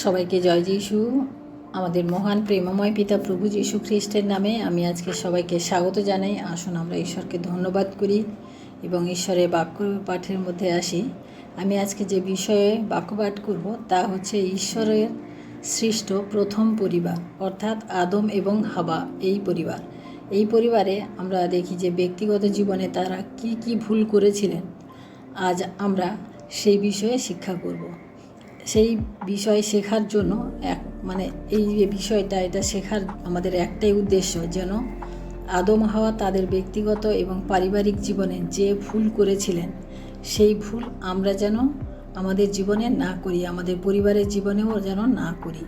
সবাইকে জয় যিশু। আমাদের মহান প্রেমময় পিতা প্রভু যীশু খ্রিস্টের নামে আমি আজকে সবাইকে স্বাগত জানাই। আসুন আমরা ঈশ্বরকে ধন্যবাদ করি এবং ঈশ্বরের বাক্য পাঠের মধ্যে আসি। আমি আজকে যে বিষয়ে বাক্য পাঠ করব তা হচ্ছে ঈশ্বরের সৃষ্ট প্রথম পরিবার, অর্থাৎ আদম এবং হাওয়া। এই পরিবারে আমরা দেখি যে ব্যক্তিগত জীবনে তারা কি ভুল করেছিলেন। আজ আমরা সেই বিষয়ে শিক্ষা করব। সেই বিষয় শেখার জন্য এই যে বিষয়টা, এটা শেখার আমাদের একটাই উদ্দেশ্য, যেন আদম হাওয়া তাদের ব্যক্তিগত এবং পারিবারিক জীবনে যে ভুল করেছিলেন সেই ভুল আমরা যেন আমাদের জীবনে না করি, আমাদের পরিবারের জীবনেও যেন না করি।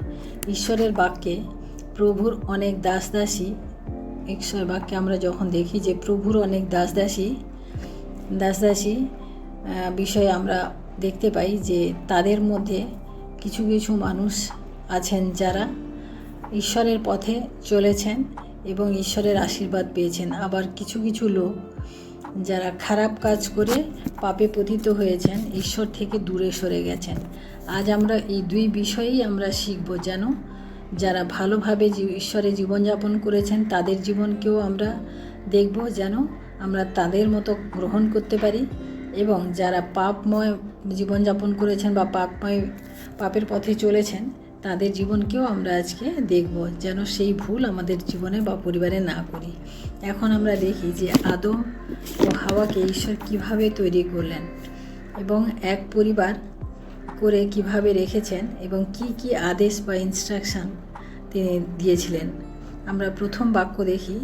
ঈশ্বরের বাক্যে প্রভুর অনেক দাসদাসী, ঈশ্বরের বাক্যে আমরা যখন দেখি যে প্রভুর অনেক দাসদাসী বিষয়ে আমরা দেখতে পাই যে তাদের মধ্যে কিছু মানুষ আছেন যারা ঈশ্বরের পথে চলেছেন এবং ঈশ্বরের আশীর্বাদ পেয়েছেন। আবার কিছু লোক যারা খারাপ কাজ করে পাপে পতিত হয়েছেন, ঈশ্বর থেকে দূরে সরে গেছেন। আজ আমরা এই দুই বিষয়েই আমরা শিখব, যেন যারা ভালোভাবে ঈশ্বরে জীবনযাপন করেছেন তাদের জীবনকেও আমরা দেখব, যেন আমরা তাদের মতো গ্রহণ করতে পারি। এবং যারা পাপময় জীবনযাপন করেছেন বা পাপের পথে চলেছেন তাদের জীবনকেও আমরা আজকে দেখব, যেন সেই ভুল আমাদের জীবনে বা পরিবারে না করি। এখন আমরা দেখি যে আদম ও হাওয়াকে ঈশ্বর কিভাবে তৈরি করলেন এবং এক পরিবার করে কিভাবে রেখেছেন এবং কি আদেশ বা ইনস্ট্রাকশান তিনি দিয়েছিলেন। আমরা প্রথম বাক্য দেখি,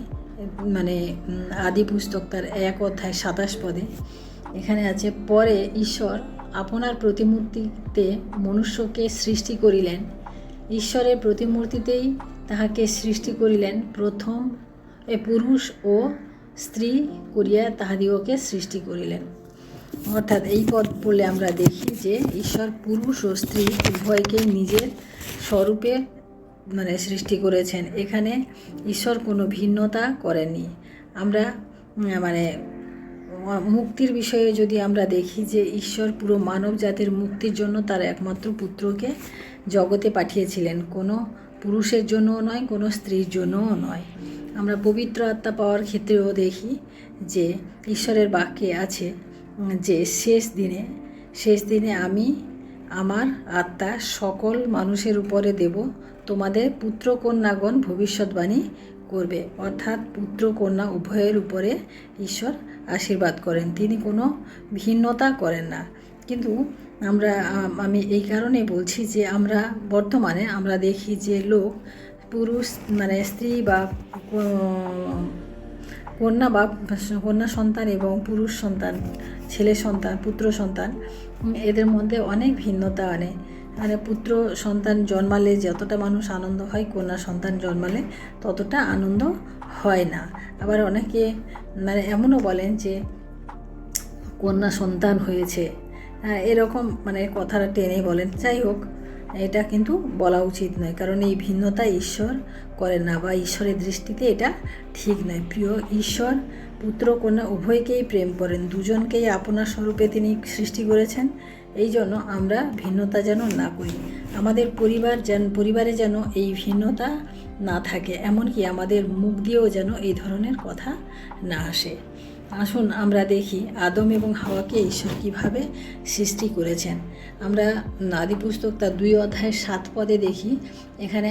আদি পুস্তক তার 1 অধ্যায় 27 পদে। এখানে আছে, পরে ঈশ্বর আপনার প্রতিমূর্তিতে মনুষ্যকে সৃষ্টি করিলেন, ঈশ্বরের প্রতিমূর্তিতেই তাহাকে সৃষ্টি করিলেন, প্রথম পুরুষ ও স্ত্রী করিয়া তাহাদিগকে সৃষ্টি করিলেন। অর্থাৎ এই পদ পড়লে আমরা দেখি যে ঈশ্বর পুরুষ ও স্ত্রী উভয়কেই নিজের স্বরূপে সৃষ্টি করেছেন। এখানে ঈশ্বর কোনো ভিন্নতা করেননি। আমরা মুক্তির বিষয়ে যদি আমরা দেখি যে ঈশ্বর পুরো মানব জাতির মুক্তির জন্য তার একমাত্র পুত্রকে জগতে পাঠিয়েছিলেন, কোনো পুরুষের জন্যও নয়, কোনো স্ত্রীর জন্যও নয়। আমরা পবিত্র আত্মা পাওয়ার ক্ষেত্রেও দেখি যে ঈশ্বরের বাক্যে আছে যে শেষ দিনে আমি আমার আত্মা সকল মানুষের উপরে দেব, তোমাদের পুত্র কন্যাগণ ভবিষ্যৎবাণী করবে। অর্থাৎ পুত্র কন্যা উভয়ের উপরে ঈশ্বর আশীর্বাদ করেন, তিনি কোনো ভিন্নতা করেন না। কিন্তু আমি এই কারণে বলছি যে বর্তমানে আমরা দেখি যে লোক পুরুষ স্ত্রী বা কন্যা সন্তান এবং পুরুষ সন্তান, ছেলে সন্তান, পুত্র সন্তান, এদের মধ্যে অনেক ভিন্নতা আনে। পুত্র সন্তান জন্মালে যতটা মানুষ আনন্দ হয়, কন্যা সন্তান জন্মালে ততটা আনন্দ হয় না। আবার অনেকে এমনও বলেন যে কন্যা সন্তান হয়েছে, এরকম কথাটা টেনে বলেন। যাই হোক, এটা কিন্তু বলা উচিত নয়, কারণ এই ভিন্নতা ঈশ্বর করেন না, বা ঈশ্বরের দৃষ্টিতে এটা ঠিক নয়। প্রিয় ঈশ্বর পুত্র কন্যা উভয়কেই প্রেম করেন, দুজনকেই আপনার স্বরূপে তিনি সৃষ্টি করেছেন। এই জন্য আমরা ভিন্নতা যেন না করি, আমাদের পরিবারে যেন এই ভিন্নতা না থাকে, এমনকি আমাদের মুখ দিয়েও যেন এই ধরনের কথা না আসে। আসুন আমরা দেখি আদম এবং হাওয়াকে ঈশ্বর কিভাবে সৃষ্টি করেছেন। আমরা আদি পুস্তক তার 2 অধ্যায় 7 পদে দেখি, এখানে,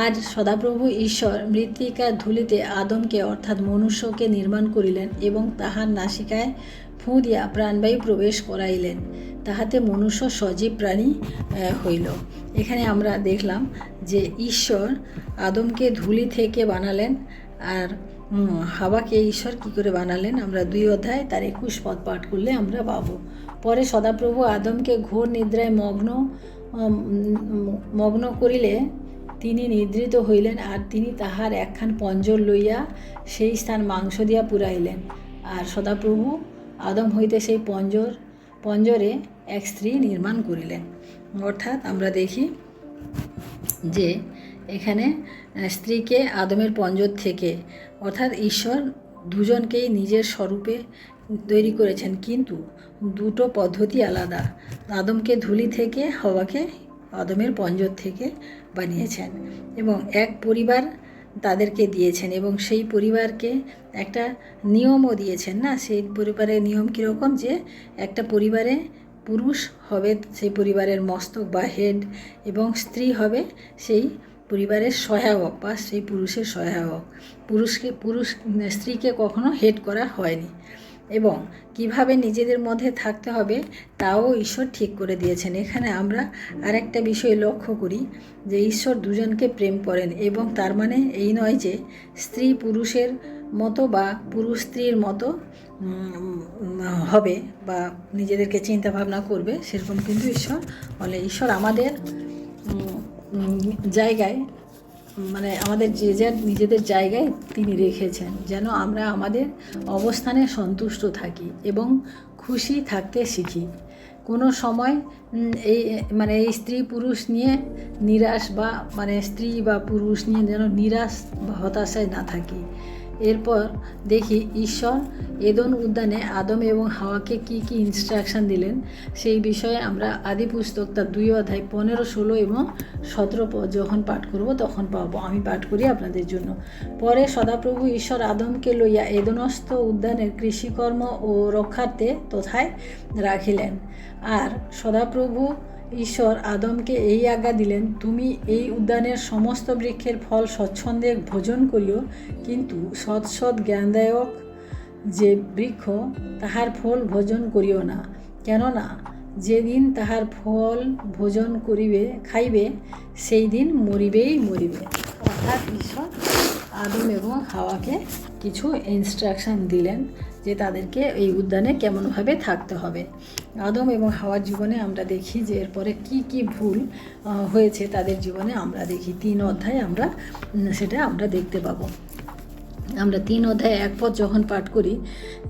আজ সদাপ্রভু ঈশ্বর মৃত্তিকার ধূলিতে আদমকে অর্থাৎ মনুষ্যকে নির্মাণ করিলেন এবং তাহার নাসিকায় ফুঁ দিয়া প্রাণবায়ু প্রবেশ করাইলেন, তাহাতে মনুষ্য সজীব প্রাণী হইল। এখানে আমরা দেখলাম যে ঈশ্বর আদমকে ধূলি থেকে বানালেন, আর হাওয়াকে ঈশ্বর কী করে বানালেন আমরা 2 অধ্যায় তার 21 পদ পাঠ করলে আমরা পাবো। পরে সদাপ্রভু আদমকে ঘোর নিদ্রায় মগ্ন করিলে তিনি নিদ্রিত হইলেন, আর তিনি তাহার একখান পঞ্জর লইয়া সেই স্থান মাংস দিয়া পুরাইলেন, আর সদাপ্রভু আদম হইতে সেই পঞ্জরে এক স্ত্রী নির্মাণ করিলেন। অর্থাৎ আমরা দেখি যে এখানে স্ত্রীকে আদমের পঞ্জর থেকে, অর্থাৎ ঈশ্বর দুজনকেই নিজের স্বরূপে তৈরি করেছেন, কিন্তু দুটো পদ্ধতি আলাদা। আদমকে ধূলি থেকে, হাওয়াকে আদমের পঞ্জর থেকে বানিয়েছেন এবং এক পরিবার তাদেরকে দিয়েছেন এবং সেই পরিবারকে একটা নিয়মও দিয়েছেন না। সেই পরিবারের নিয়ম কীরকম, যে একটা পরিবারে পুরুষ হবে সেই পরিবারের মস্তক বা হেড এবং স্ত্রী হবে সেই পরিবারের সহায়ক বা সেই পুরুষের সহায়ক। স্ত্রীকে কখনো হেড করা হয়নি এবং কিভাবে নিজেদের মধ্যে থাকতে হবে তাও ঈশ্বর ঠিক করে দিয়েছেন। এখানে আমরা আরেকটা বিষয় লক্ষ্য করি যে ঈশ্বর দুজনকে প্রেম করেন এবং তার মানে এই নয় যে স্ত্রী পুরুষের মতো বা পুরুষ স্ত্রীর মতো হবে বা নিজেদেরকে চিন্তা ভাবনা করবে, সেরকম কিন্তু ঈশ্বর বলে। ঈশ্বর আমাদের জায়গায় মানে আমাদের যে যার নিজেদের জায়গায় তিনি রেখেছেন, যেন আমরা আমাদের অবস্থানে সন্তুষ্ট থাকি এবং খুশি থাকতে শিখি। কোনো সময় এই স্ত্রী পুরুষ নিয়ে নিরাশ বা স্ত্রী বা পুরুষ নিয়ে যেন নিরাশ বা হতাশায় না থাকি। এরপর দেখি ঈশ্বর এদেন উদ্যানে আদম এবং হাওয়াকে কি কি ইনস্ট্রাকশন দিলেন সেই বিষয়ে আমরা আদি পুস্তক তার 2 অধ্যায় 15, 16 এবং 17 পদ যখন পাঠ করব তখন পাবো। আমি পাঠ করি আপনাদের জন্য। পরে সদাপ্রভু ঈশ্বর আদমকে লইয়া এদনস্থ উদ্যানের কৃষিকর্ম ও রক্ষার্থে তথায় রাখিলেন। আর সদাপ্রভু ঈশ্বর আদমকে এই আজ্ঞা দিলেন, তুমি এই উদ্যানের সমস্ত বৃক্ষের ফল স্বচ্ছন্দে ভোজন করিও, কিন্তু সৎ সৎ জ্ঞানদায়ক যে বৃক্ষ তাহার ফল ভোজন করিও না, কেননা যেদিন তাহার ফল ভোজন খাইবে সেই দিন মরিবে। অর্থাৎ ঈশ্বর আদম এবং হাওয়াকে কিছু ইনস্ট্রাকশন দিলেন যে তাদেরকে এই উদ্যানে কেমনভাবে থাকতে হবে। আদম এবং হাওয়ার জীবনে আমরা দেখি যে এরপরে কি কি ভুল হয়েছে তাদের জীবনে আমরা দেখি। 3 অধ্যায় সেটা আমরা দেখতে পাবো। আমরা 3 অধ্যায় 1 পদ যখন পাঠ করি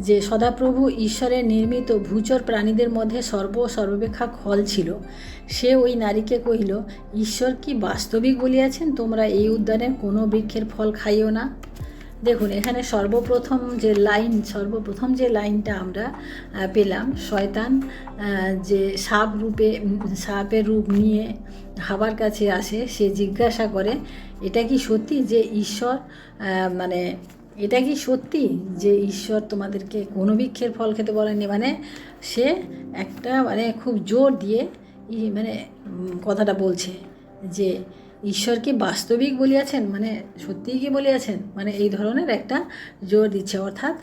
যে সদাপ্রভু ঈশ্বরের নির্মিত ভূচর প্রাণীদের মধ্যে সর্বাপেক্ষা খল ছিল। সে ওই নারীকে কহিল, ঈশ্বর কি বাস্তবিক বলিয়াছেন, তোমরা এই উদ্যানের কোনো বৃক্ষের ফল খাইও না। দেখুন এখানে সর্বপ্রথম যে লাইনটা আমরা পেলাম, শয়তান যে সাপের রূপ নিয়ে হাওয়ার কাছে আসে, সে জিজ্ঞাসা করে এটা কি সত্যি যে ঈশ্বর তোমাদেরকে কোনো বৃক্ষের ফল খেতে বলেননি। সে একটা খুব জোর দিয়ে কথাটা বলছে যে ঈশ্বর কি বাস্তবিক বলিয়াছেন, সত্যিই কি বলিয়াছেন, এই ধরনের একটা জোর দিচ্ছে। অর্থাৎ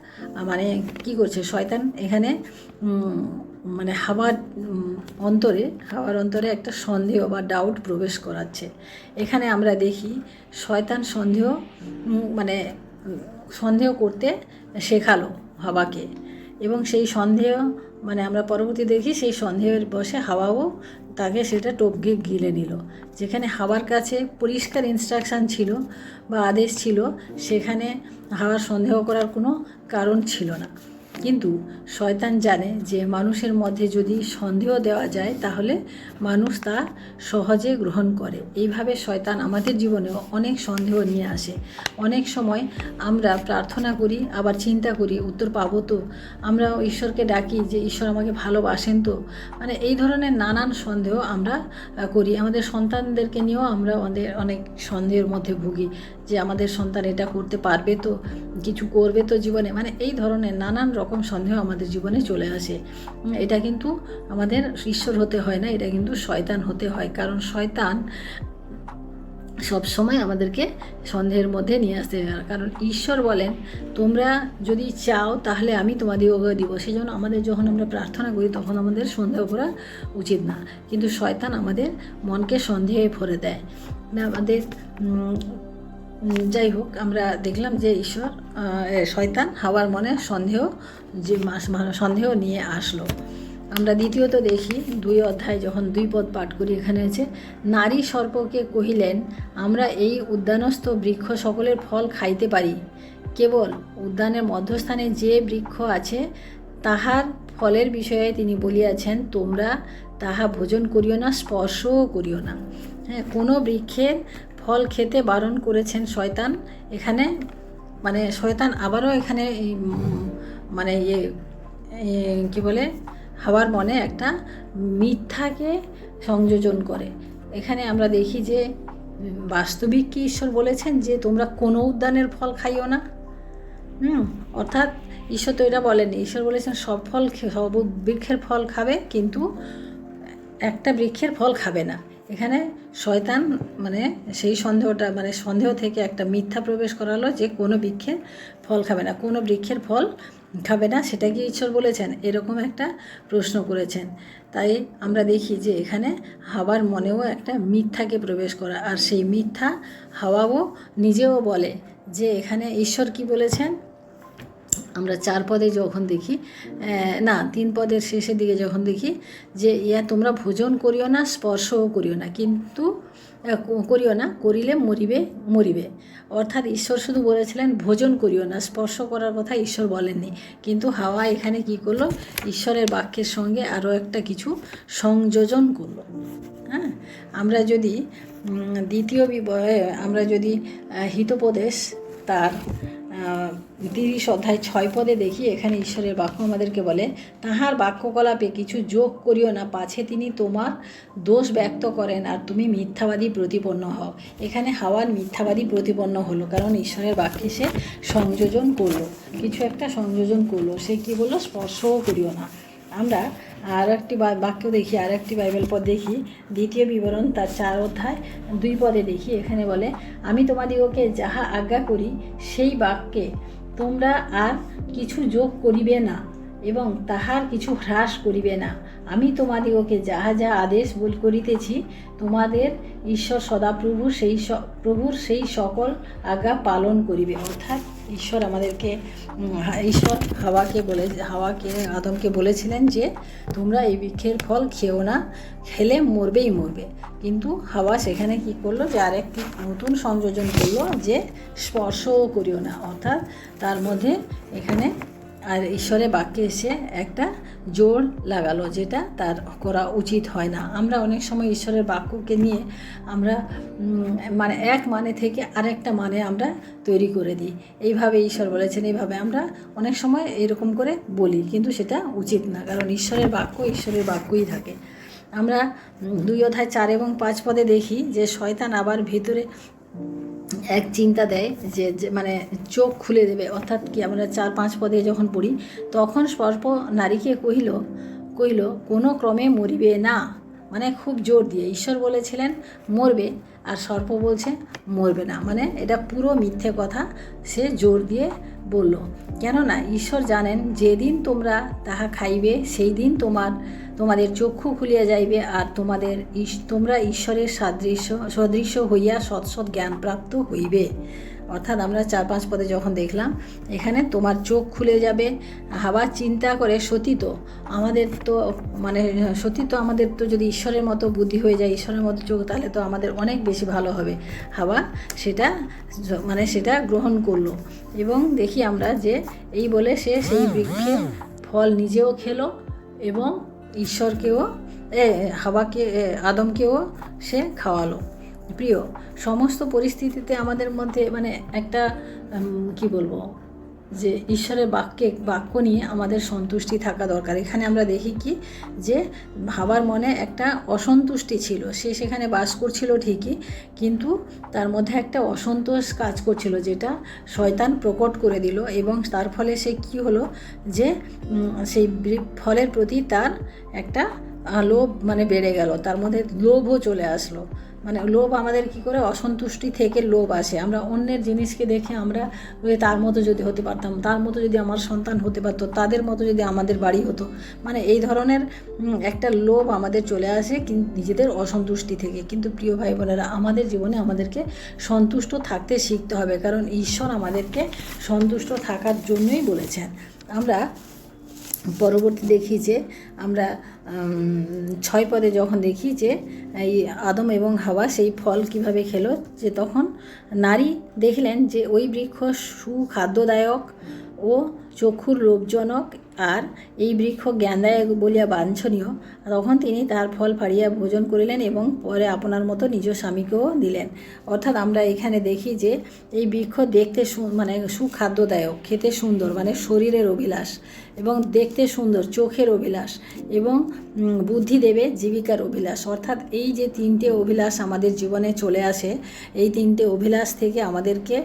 কি করছে শয়তান এখানে হাওয়ার অন্তরে একটা সন্দেহ বা ডাউট প্রবেশ করাচ্ছে। এখানে আমরা দেখি শয়তান সন্দেহ করতে শেখালো হাওয়াকে এবং সেই সন্দেহ আমরা পরবর্তী দেখি সেই সন্দেহের বশে হাওয়াও তাকে সেটা টপকে গিলে নিল। যেখানে হাওয়ার কাছে পরিষ্কার ইনস্ট্রাকশান ছিল বা আদেশ ছিল, সেখানে হাওয়ার সন্দেহ করার কোনো কারণ ছিল না। কিন্তু শয়তান জানে যে মানুষের মধ্যে যদি সন্দেহ দেওয়া যায় তাহলে মানুষ তা সহজে গ্রহণ করে। এইভাবে শয়তান আমাদের জীবনেও অনেক সন্দেহ নিয়ে আসে। অনেক সময় আমরা প্রার্থনা করি, আবার চিন্তা করি উত্তর পাবো তো, আমরা ঈশ্বরকে ডাকি যে ঈশ্বর আমাকে ভালোবাসেন তো, এই ধরনের নানান সন্দেহ আমরা করি। আমাদের সন্তানদেরকে নিয়েও আমরা অনেক সন্দেহের মধ্যে ভুগি যে আমাদের সন্তান এটা করতে পারবে তো, কিছু করবে তো জীবনে, এই ধরনের নানান রকম সন্দেহ আমাদের জীবনে চলে আসে। এটা কিন্তু আমাদের ঈশ্বর হতে হয় না, এটা কিন্তু শয়তান হতে হয়। কারণ শয়তান সবসময় আমাদেরকে সন্দেহের মধ্যে নিয়ে আসতে হয়। কারণ ঈশ্বর বলেন তোমরা যদি চাও তাহলে আমি তোমাদেরকে দিব। সেই জন্য যখন আমরা প্রার্থনা করি তখন আমাদের সন্দেহ করা উচিত না। কিন্তু শয়তান আমাদের মনকে সন্দেহে ভরে দেয়। যাই হোক, আমরা দেখলাম যে শয়তান হাওয়ার মনে সন্দেহ নিয়ে আসলো। আমরা দ্বিতীয়ত দেখি 2 অধ্যায় যখন 2 পদ পাঠ করি, এখানে আছে নারী সর্পকে কহিলেন, আমরা এই উদ্যানস্থ বৃক্ষ সকলের ফল খাইতে পারি, কেবল উদ্যানের মধ্যস্থানে যে বৃক্ষ আছে তাহার ফলের বিষয়ে তিনি বলিয়াছেন, তোমরা তাহা ভোজন করিও না, স্পর্শও করিও না। কোনো বৃক্ষের ফল খেতে বারণ করেছেন শয়তান। এখানে শয়তান আবারও এখানে হাওয়ার মনে একটা মিথ্যাকে সংযোজন করে। এখানে আমরা দেখি যে বাস্তবিক কি ঈশ্বর বলেছেন যে তোমরা কোনো উদ্যানের ফল খাইও না? অর্থাৎ ঈশ্বর তো এটা বলেননি। ঈশ্বর বলেছেন সব বৃক্ষের ফল খাবে, কিন্তু একটা বৃক্ষের ফল খাবে না। এখানে শয়তান সেই সন্দেহ থেকে একটা মিথ্যা প্রবেশ করালো যে কোনো বৃক্ষের ফল খাবে না, কোনো বৃক্ষের ফল খাবে না। সেটা কি ঈশ্বর বলেছেন? এরকম একটা প্রশ্ন করেছেন। তাই আমরা দেখি যে এখানে হাওয়ার মনেও একটা মিথ্যাকে প্রবেশ করা, আর সেই মিথ্যা হাওয়াও নিজেও বলে যে এখানে ঈশ্বর কি বলেছেন। আমরা 4 পদে যখন দেখি, 3 পদের শেষের দিকে যখন দেখি যে তোমরা ভোজন করিও না, স্পর্শও করিও না, কিন্তু করিও না, করিলে মরিবে। অর্থাৎ ঈশ্বর শুধু বলেছিলেন ভোজন করিও না, স্পর্শ করার কথা ঈশ্বর বলেননি। কিন্তু হাওয়া এখানে কি করলো? ঈশ্বরের বাক্যের সঙ্গে আরও একটা কিছু সংযোজন করলো। হ্যাঁ, আমরা যদি আমরা যদি হিতোপদেশ তার 30 অধ্যায় 6 পদে দেখি, এখানে ঈশ্বরের বাক্য আমাদেরকে বলে, তাহার বাক্যকলাপে কিছু যোগ করিও না, পাছে তিনি তোমার দোষ ব্যক্ত করেন আর তুমি মিথ্যাবাদী প্রতিপন্ন হও। এখানে হাওয়ার মিথ্যাবাদী প্রতিপন্ন হলো, কারণ ঈশ্বরের বাক্যে সে সংযোজন করলো, কিছু একটা সংযোজন করলো। সে কি বললো? স্পর্শও করিও না। আমরা আর একটি বাক্য দেখি, আর একটি বাইবেল পদ দেখি, 2 বিবরণ তার 4 অধ্যায় 2 পদে দেখি। এখানে বলে, আমি তোমাদিগকে যাহা আজ্ঞা করি সেই বাক্যে তোমরা আর কিছু যোগ করিবে না এবং তাহার কিছু হ্রাস করিবে না। আমি তোমাদিগকে যাহা যাহা আদেশ করিতেছি, তোমাদের ঈশ্বর সদাপ্রভু প্রভুর সেই সকল আজ্ঞা পালন করিবে। অর্থাৎ ঈশ্বর হাওয়াকে আদমকে বলেছিলেন যে তোমরা এই বৃক্ষের ফল খেও না, খেলে মরবে। কিন্তু হাওয়া সেখানে কি করলো? যে আরেকটি নতুন সংযোজন করলো যে স্পর্শও করিও না। অর্থাৎ তার মধ্যে এখানে আর ঈশ্বরের বাক্যে এসে একটা জোর লাগালো, যেটা তার করা উচিত হয় না। আমরা অনেক সময় ঈশ্বরের বাক্যকে নিয়ে আমরা এক মানে থেকে আরেকটা মানে আমরা তৈরি করে দিই। এইভাবে ঈশ্বর বলেছেন, এইভাবে আমরা অনেক সময় এরকম করে বলি, কিন্তু সেটা উচিত না, কারণ ঈশ্বরের বাক্যই থাকে। আমরা 2 অধ্যায় 4 এবং 5 পদে দেখি যে শয়তান আবার ভিতরে এক চিন্তা দেয় যে চোখ খুলে দেবে। অর্থাৎ কি, আমরা 4-5 পদে যখন পড়ি, তখন সর্প নারীকে কহিল কোনো ক্রমে মরিবে না। খুব জোর দিয়ে ঈশ্বর বলেছিলেন মরবে, আর সর্প বলছে মরবে না। এটা পুরো মিথ্যে কথা সে জোর দিয়ে বলল। কেননা ঈশ্বর জানেন যেদিন তোমরা তাহা খাইবে সেই দিন তোমাদের চক্ষু খুলিয়া যাইবে, আর তোমরা ঈশ্বরের সদৃশ্য হইয়া সৎ জ্ঞানপ্রাপ্ত হইবে। অর্থাৎ আমরা 4-5 পদে যখন দেখলাম, এখানে তোমার চোখ খুলে যাবে। হাওয়া চিন্তা করে সত্যি তো আমাদের তো যদি ঈশ্বরের মতো বুদ্ধি হয়ে যায়, ঈশ্বরের মতো চোখ, তাহলে তো আমাদের অনেক বেশি ভালো হবে। হাওয়া সেটা গ্রহণ করলো, এবং দেখি আমরা যে এই বলে সে সেই বৃক্ষের ফল নিজেও খেলো এবং ঈশ্বরকেও আদমকেও সে খাওয়ালো। প্রিয়, সমস্ত পরিস্থিতিতে আমাদের মধ্যে একটা কি বলবো, যে ঈশ্বরের বাক্য নিয়ে আমাদের সন্তুষ্টি থাকা দরকার। এখানে আমরা দেখি কি, যে হাওয়ার মনে একটা অসন্তুষ্টি ছিল। সে সেখানে বাস করছিল ঠিকই, কিন্তু তার মধ্যে একটা অসন্তোষ কাজ করছিল, যেটা শয়তান প্রকট করে দিল, এবং তার ফলে সে কি হলো, যে সেই ফলের প্রতি তার একটা লোভ বেড়ে গেল, তার মধ্যে লোভও চলে আসলো। লোভ আমাদের কি করে? অসন্তুষ্টি থেকে লোভ আসে। আমরা অন্যের জিনিসকে দেখে আমরা তার মতো যদি হতে পারতাম, তার মতো যদি আমার সন্তান হতে পারতো, তাদের মতো যদি আমাদের বাড়ি হতো, এই ধরনের একটা লোভ আমাদের চলে আসে নিজেদের অসন্তুষ্টি থেকে। কিন্তু প্রিয় ভাই বোনেরা, আমাদের জীবনে আমাদেরকে সন্তুষ্ট থাকতে শিখতে হবে, কারণ ঈশ্বর আমাদেরকে সন্তুষ্ট থাকার জন্যই বলেছেন। আমরা পরবর্তী দেখি যে আমরা 6 পদে যখন দেখি যে এই আদম এবং হাওয়া সেই ফল কিভাবে খেলো, যে তখন নারী দেখলেন যে ওই বৃক্ষ সুখাদ্যদায়ক ও চক্ষুর লোভজনক, আর এই বৃক্ষ জ্ঞানদায়ক বলিয়া বাঞ্ছনীয়। তখন তিনি তার ফল ফাড়িয়া ভোজন করিলেন এবং পরে আপনার মতো নিজ স্বামীকেও দিলেন। অর্থাৎ আমরা এখানে দেখি যে এই বৃক্ষ দেখতে সুখাদ্যদায়ক, খেতে সুন্দর, শরীরের অভিলাষ, এবং দেখতে সুন্দর, চোখের অভিলাষ এবং বুদ্ধি দেবে জীবিকার অভিলাষ। অর্থাৎ এই যে তিনটে অভিলাষ আমাদের জীবনে চলে আসে, এই তিনটে অভিলাষ থেকে আমাদেরকে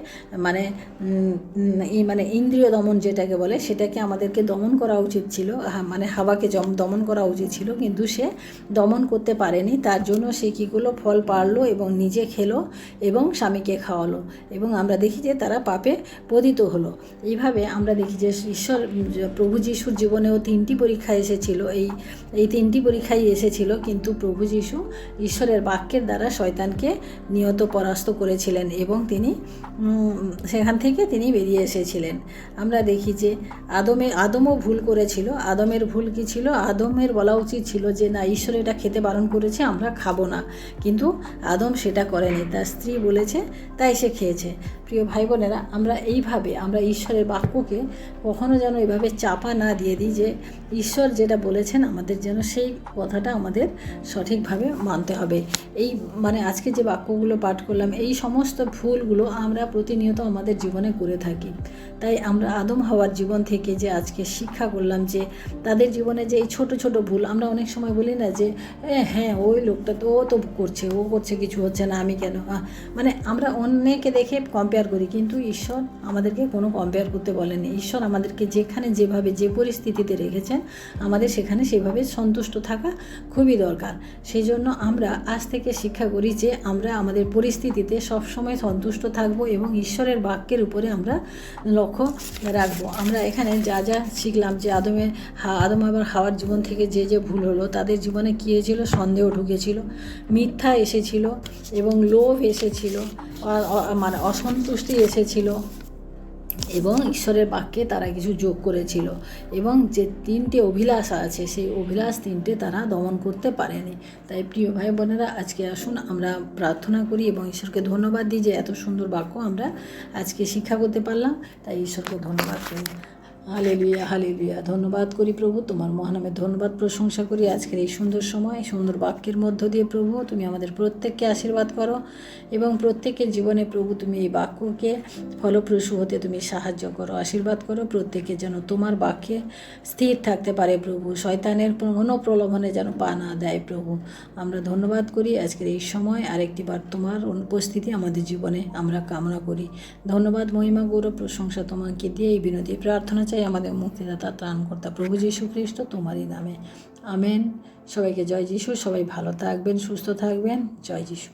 মানে ইন্দ্রিয় দমন যেটাকে বলে, সেটাকে আমাদেরকে দমন করা উচিত ছিল, মানে হাওয়াকে দমন করা উচিত ছিল, কিন্তু সে দমন করতে পারেনি। তার জন্য সে কী করলো, ফল পারলো এবং নিজে খেলো এবং স্বামীকে খাওয়ালো, এবং আমরা দেখি যে তারা পাপে পতিত হলো। এইভাবে আমরা দেখি যে ঈশ্বর, প্রভু যিশুর জীবনেও তিনটি পরীক্ষা এসেছিল, এই তিনটি পরীক্ষাই এসেছিল, কিন্তু প্রভু যিশু ঈশ্বরের বাক্যের দ্বারা শয়তানকে নিয়ত পরাস্ত করেছিলেন এবং তিনি সেখান থেকে তিনি বেরিয়ে এসেছিলেন। আমরা দেখি যে আদমও ভুল করেছিল। আদমের ভুল কী ছিল? আদমের বলা উচিত ছিল যে না, ঈশ্বর এটা খেতে বারণ করেছে, আমরা খাবো না, কিন্তু আদম সেটা করেনি, তার স্ত্রী বলেছে তাই সে খেয়েছে। প্রিয় ভাই বোনেরা, আমরা এইভাবে আমরা ঈশ্বরের বাক্যকে কখনো যেন এভাবে চাপা না দিয়ে দিই যে ঈশ্বর যেটা বলেছেন আমাদের যেন সেই কথাটা আমাদের সঠিকভাবে মানতে হবে। এই মানে আজকে যে বাক্যগুলো পাঠ করলাম, এই সমস্ত ভুলগুলো আমরা প্রতিনিয়ত আমাদের জীবনে করে থাকি। তাই আমরা আদম হাওয়ার জীবন থেকে যে আজকে শিক্ষা করলাম যে তাদের জীবনে যে এই ছোট ছোট ভুল, আমরা অনেক সময় বলি না যে হ্যাঁ ওই লোকটা তো ও তো করছে, ও করছে, কিছু হচ্ছে না, আমি কেন, মানে আমরা অন্যকে দেখে কম্পেয়ার করি, কিন্তু ঈশ্বর আমাদেরকে কোনো কম্পেয়ার করতে বলেনি। ঈশ্বর আমাদেরকে যেখানে যেভাবে যে পরিস্থিতিতে রেখেছেন, আমাদের সেখানে সেভাবে সন্তুষ্ট থাকা খুবই দরকার। সেই জন্য আমরা আজ থেকে শিক্ষা করি যে আমরা আমাদের পরিস্থিতিতে সবসময় সন্তুষ্ট থাকব এবং ঈশ্বরের বাক্যের উপরে আমরা লক্ষ্য রাখবো। আমরা এখানে যা যা শিখলাম যে আদম আবার হাওয়ার জীবন থেকে যে যে ভুল হলো, তাদের জীবনে কী হয়েছিল? সন্দেহ ঢুকেছিল, মিথ্যা এসেছিল এবং লোভ এসেছিল, মানে অসন্তুষ্টি এসেছিল এবং ঈশ্বরের বাক্যে তারা কিছু যোগ করেছিল, এবং যে তিনটে অভিলাষ আছে সেই অভিলাষ তিনটে তারা দমন করতে পারেনি। তাই প্রিয় ভাই বোনেরা, আজকে আসুন আমরা প্রার্থনা করি এবং ঈশ্বরকে ধন্যবাদ দিই যে এত সুন্দর বাক্য আমরা আজকে শিক্ষা করতে পারলাম। তাই ঈশ্বরকে ধন্যবাদ করি। Hallelujah, hallelujah. ধন্যবাদ করি প্রভু, তোমার মহানামে ধন্যবাদ প্রশংসা করি আজকের এই সুন্দর সময়, সুন্দর বাক্যের মধ্য দিয়ে প্রভু তুমি আমাদের প্রত্যেককে আশীর্বাদ করো এবং প্রত্যেকের জীবনে প্রভু তুমি এই বাক্যকে ফলপ্রসূ হতে তুমি সাহায্য করো, আশীর্বাদ করো। প্রত্যেকে যেন তোমার বাক্যে স্থির থাকতে পারে প্রভু, শয়তানের কোনো প্রলোভনে যেন পা না দেয় প্রভু। আমরা ধন্যবাদ করি আজকের এই সময়, আরেকটিবার তোমার অনুপস্থিতি আমাদের জীবনে আমরা কামনা করি। ধন্যবাদ, মহিমা, গৌরব, প্রশংসা তোমাকে দিয়ে এই বিনতি প্রার্থনা চাই আমাদের মুক্তিদাতা ত্রাণকর্তা প্রভু যীশু খ্রিস্ট তোমারই নামে, আমেন। সবাইকে জয় যীশু। সবাই ভালো থাকবেন, সুস্থ থাকবেন। জয় যীশু।